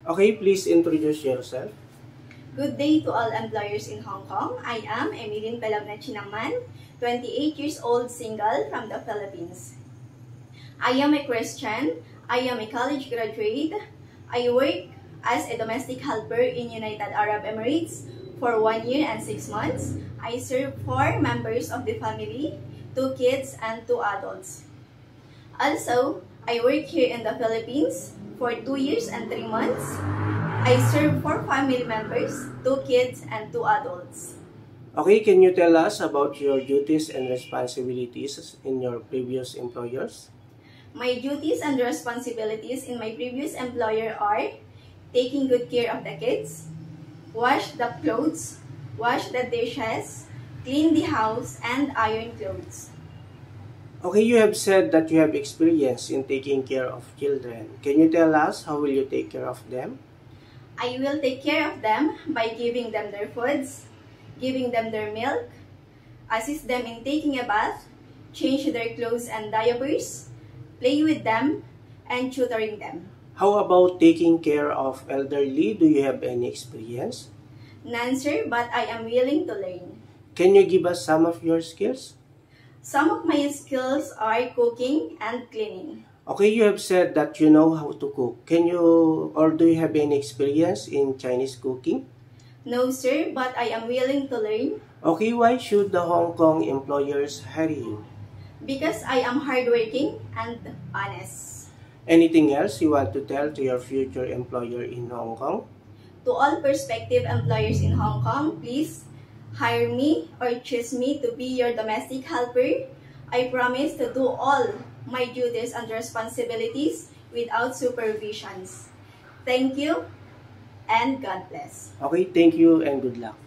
Okay, please introduce yourself. Good day to all employers in Hong Kong. I am Emilyn Pelagna Chinangman, 28 years old, single from the Philippines. I am a Christian. I am a college graduate. I work as a domestic helper in United Arab Emirates for 1 year and 6 months. I serve 4 members of the family, 2 kids and 2 adults. Also, I work here in the Philippines for 2 years and 3 months. I serve 4 family members, 2 kids and 2 adults. Okay, can you tell us about your duties and responsibilities in your previous employers? My duties and responsibilities in my previous employer are taking good care of the kids, wash the clothes, wash the dishes, clean the house, and iron clothes. Okay, you have said that you have experience in taking care of children. Can you tell us how will you take care of them? I will take care of them by giving them their foods, giving them their milk, assist them in taking a bath, change their clothes and diapers, play with them, and tutoring them. How about taking care of elderly? Do you have any experience? None, sir, but I am willing to learn. Can you give us some of your skills? Some of my skills are cooking and cleaning. Okay, you have said that you know how to cook. Can you or do you have any experience in Chinese cooking? No, sir, but I am willing to learn. Okay, why should the Hong Kong employers hire you? Because I am hardworking and honest. Anything else you want to tell to your future employer in Hong Kong? To all prospective employers in Hong Kong, please hire me or choose me to be your domestic helper. I promise to do all my duties and responsibilities without supervisions. Thank you and God bless. Okay, thank you and good luck.